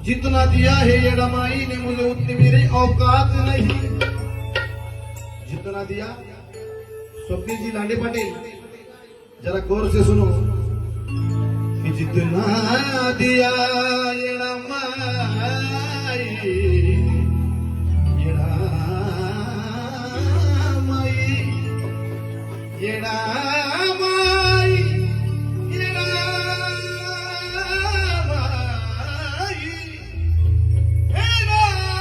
जितना दिया है ये रमाई ने मुझे उतनी मेरी औकात नहीं। जितना दिया स्वप्नी जी लांडे पाटिल जरा गौर से सुनो कि जितना दिया ये रमाई ये रमाई ये रमाई ये रमाई हे रमाई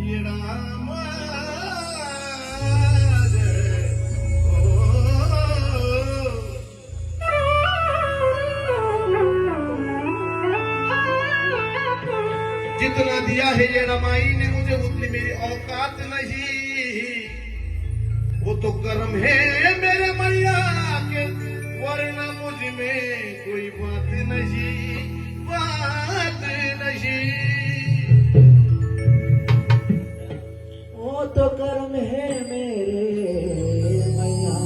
ये जितना दिया है ये रमाई ने मुझे उतनी मेरी औकात नहीं। वो तो कर्म है मेरे मैया के वरना मुझ में कोई बात नहीं बात नहीं। वो तो कर्म है मेरे मैया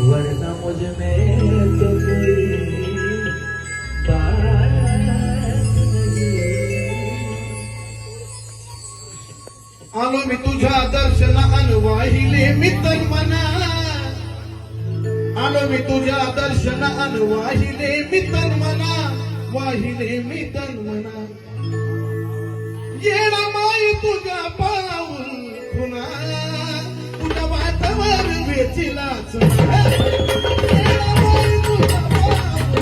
वरना मुझ में तो कोई बात आलो मी तुझ्या दर्शनान वाहिले मी तन मना। आलो मी तुझ्या दर्शनान वाहिले मी तन मना वाहिले मी तन मना। येणा माई तुझ्या पाऊल पुन्हा तुझ्या वाटावर वेचिला चुना। येणा माई तुझ्या पाऊल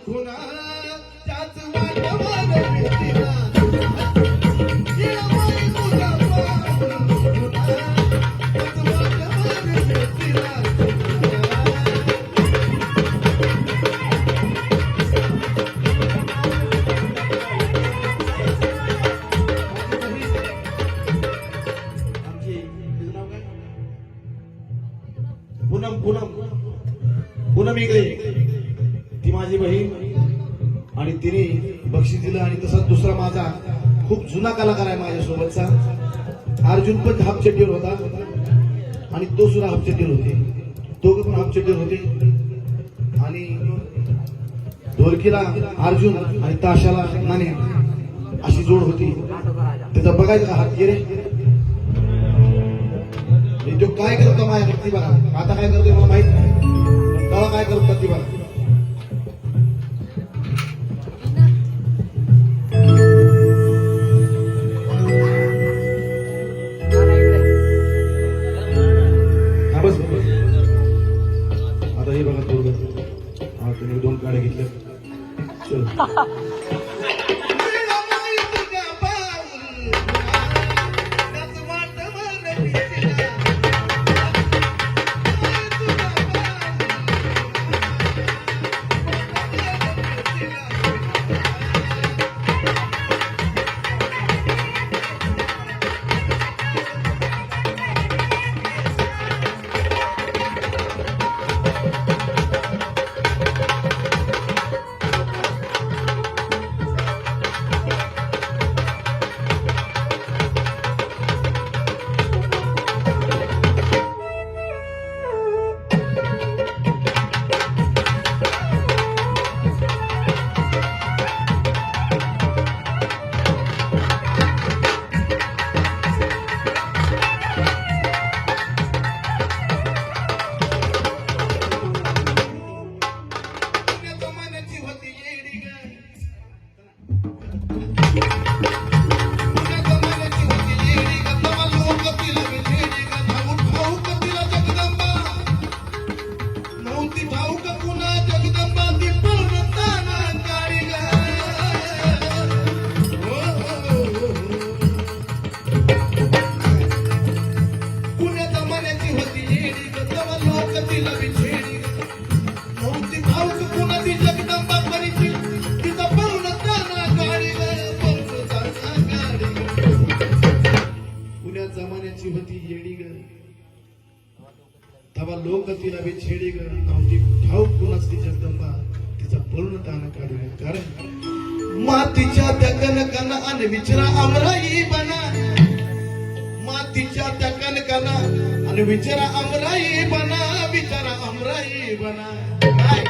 पुन्हा तुझ्या वाटावर वेचिला चुना। पूनम इकडे ती माझी बहीण आणि तिने बक्षीस दिलं। आणि तसाच दुसरा माझा खूप जुना कलाकार आहे माझ्यासोबतचा अर्जुन पण हाफचड्डीवर होता आणि तो सुद्धा हाफचड्डीवर होते। दोघं पण हाफचड्डीवर होते आणि ढोलकीला अर्जुन आणि ताशाला नाणे अशी जोड होती। त्याचा बघायचा का हात गेले तो काय करतो माझ्याकडे बघा। आता काय करतोय मला माहित नाही तेव्हा काय करतात ती बघा। हा बस आता हे बघा थोडं हा तुम्ही 2 काड्या घेतल्या चल। मातीच्या त्या कणकांना आणि विचारा अमराई बना, मातीच्या त्या कणकांना आणि विचारा अमराई बना, विचारा अमराई बना. काय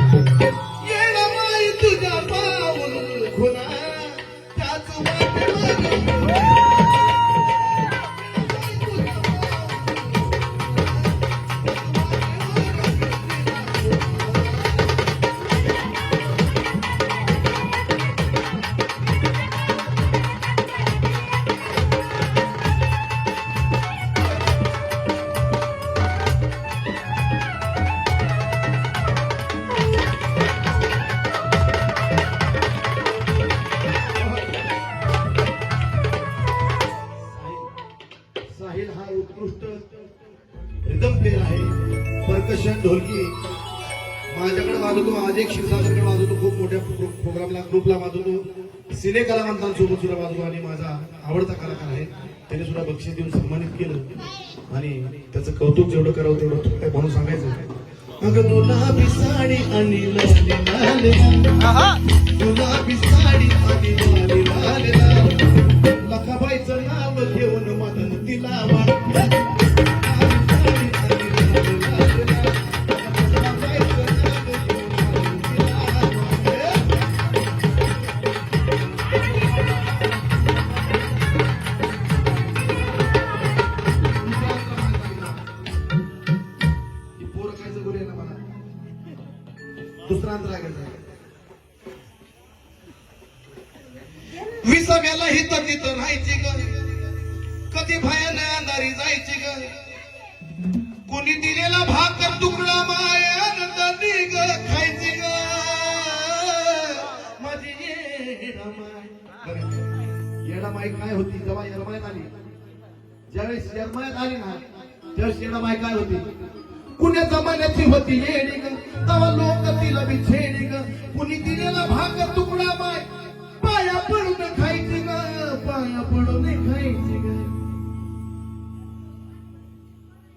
येणं माई तुझ्या पाऊल खुना त्याच वाटेवर. साहिल हा उत्कृष्ट रिदम प्लेअर आहे. परकशन ढोलकी माझ्याकडे वाजवतो, आज एक क्षीरसागरकडे वाजवतो, खूप मोठ्या प्रोग्रामला ग्रुपला वाजवतो, सिने कलावंतांसोबत सुद्धा वाजवतो आणि माझा आवडता कलाकार आहे. त्याने सुद्धा बक्षीस देऊन सन्मानित केलं आणि त्याचं कौतुक जेवढं करावं तेवढं काय म्हणून सांगायचं. अगं गुलाबी साडी आणि लाल लाल, गुलाबी साडी आणि लाल लाल लाल, लखाबाईचं नाव घेऊन मदन तिला वाटलं. दुसरा अंतरा विसाव्याला हित तिथं राहायची ग, कधी भयान अंधारी जायची ग, कोणी दिलेला भाकर तुकडा मायानंद ग खायची ग, माझी येडामाई काय होती जेव्हा येडमाळ्यात आली, ज्यावेळेस येडमाळ्यात आली ना त्यावेळेस येडामाई काय होती, कुण्या जमान्याची होती येडी ग, तवा लोक तिला बी छेडी ग, कुणी दिलेला भाकर तुकडा माय पाया पडून खायची ग, पाया पडून खायची ग.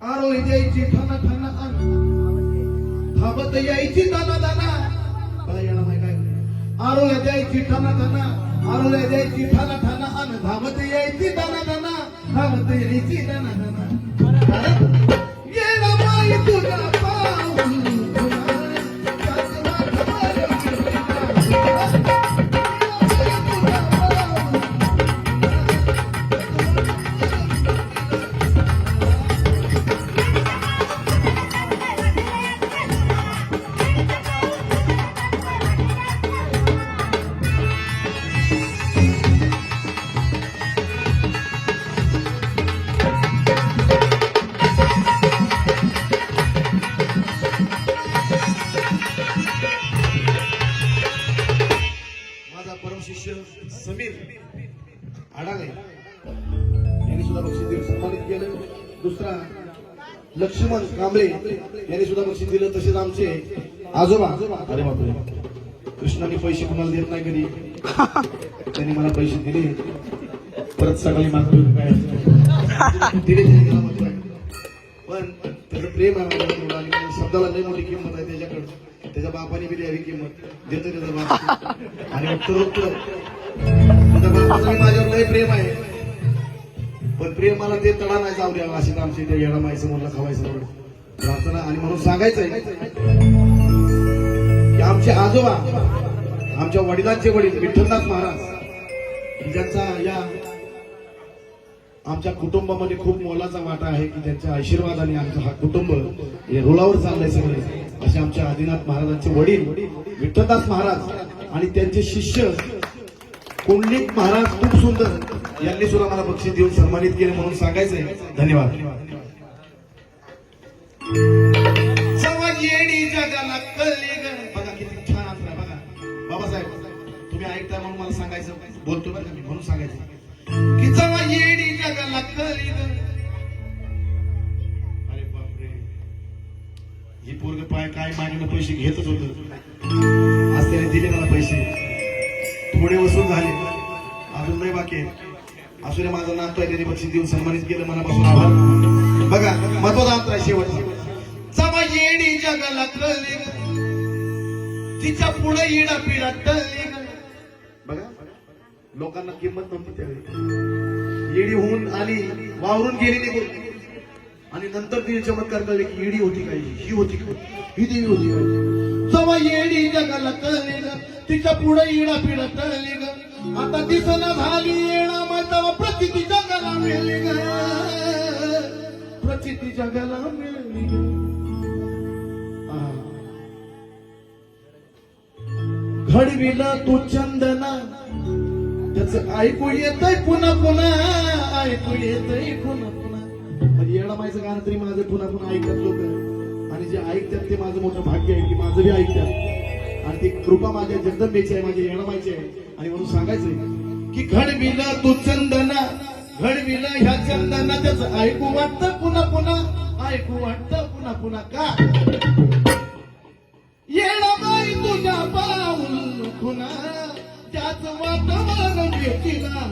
आरोळी द्यायची ठाणा ठाणा थांबत यायची दाना दाना. याला माहिती काय, आरोळ्या द्यायची ठाणा ठाणा, आरोळ्या द्यायची ठाणा ठाणा अन धावत यायची दाना दाना, धावत यायची दाना दाना. येणा माई तुझा पाऊल शिष्य समीर आडाले यांनी सुद्धा बक्षीस देऊन सन्मानित केलं. दुसरा लक्ष्मण कांबळे यांनी सुद्धा बक्षीस दिलं. तसेच आमचे आजोबा, अरे बापरे, कृष्णाने पैसे कुणाला देत नाही कधी, त्यांनी मला पैसे दिले, परत सकाळी मागतो काय दिले पण त्याचं प्रेम आहे माझ्याकडे आणि शब्दाला लय मोठी किंमत आहे त्याच्याकडे. त्याच्या बापाने बी द्यावी किंमत देतो त्याचा बाप आणि उत्तरोत्तर त्याच्या बापाचं माझ्यावर लय प्रेम आहे, पण प्रेम मला ते तडा नाही जाऊ द्यावं अशी आमची ते येडा मायचं म्हणलं खावायचं प्रार्थना. आणि म्हणून सांगायचंय की आमचे आजोबा, आमच्या वडिलांचे वडील विठ्ठलनाथ महाराज, ज्यांचा या आमच्या कुटुंबामध्ये खूप मोलाचा वाटा आहे, की त्यांच्या आशीर्वादाने आमचं हा कुटुंब हे रुळावर चाललंय सगळे. असे आमच्या आदिनाथ महाराजांचे वडील विठ्ठलदास महाराज आणि त्यांचे शिष्य कुंडलिक महाराज खूप सुंदर यांनी सुद्धा मला बक्षीस देऊन सन्मानित केले म्हणून सांगायचंय. धन्यवाद. येडी जगाला कळली ग, बघा किती छान अंतर आहे. बघा बाबासाहेब, तुम्ही ऐकताय म्हणून मला सांगायचं, बोलतो बरं मी म्हणून सांगायचं की जेव्हा येडी जगाला कळली ग. अरे बापरे, ही पोरग पाय काय मागणं पैसे घेतच होत, आज त्याने दिले मला पैसे, थोडे वसूल झाले, अजून नाही बाकी आहे. असू दे, माझा नातू आहे, त्याने बक्षीस देऊन सन्मानित केलं, मनापासून आभार. बघा महत्वाचा अंतर आहे शेवटचा. जेव्हा येडी जगाला कळली ग, तिच्या पुढे इडा पिडा टळली ग, लोकांना किंमत नव्हती त्यावेळी. येडी होऊन आली, वावरून गेली निघून, आणि नंतर तिने चमत्कार कळले की येडी होती काय, ही होती काय, ही देवी होती काय. जेव्हा येडी जगाला कळली ग, तिच्या पुढे येडा पिढा टळली ग. आता दिसना झाली येणा मग तेव्हा प्रचिती जगाला मिळली ग, प्रचिती जगाला मिळली ग. घडविला तू चंदना, त्याच ऐकू येतय पुन्हा पुन्हा, ऐकू येतय पुन्हा पुन्हा. म्हणजे येडामायचं गाणं तरी माझं पुन्हा पुन्हा ऐकतात लोक, आणि जे ऐकतात ते माझं मोठं भाग्य आहे की माझं बी ऐकतात. आणि ती कृपा माझ्या जगदंबेची आहे, माझ्या येडामायची आहे. आणि म्हणून सांगायचंय की घडविला तू चंदना, घडविला ह्या चंदना, त्याच ऐकू वाटतं पुन्हा पुन्हा, ऐकू वाटतं पुन्हा पुन्हा. का येडाबाई तुझ्या पाऊल खुना, त्याच वातावरण घेतला.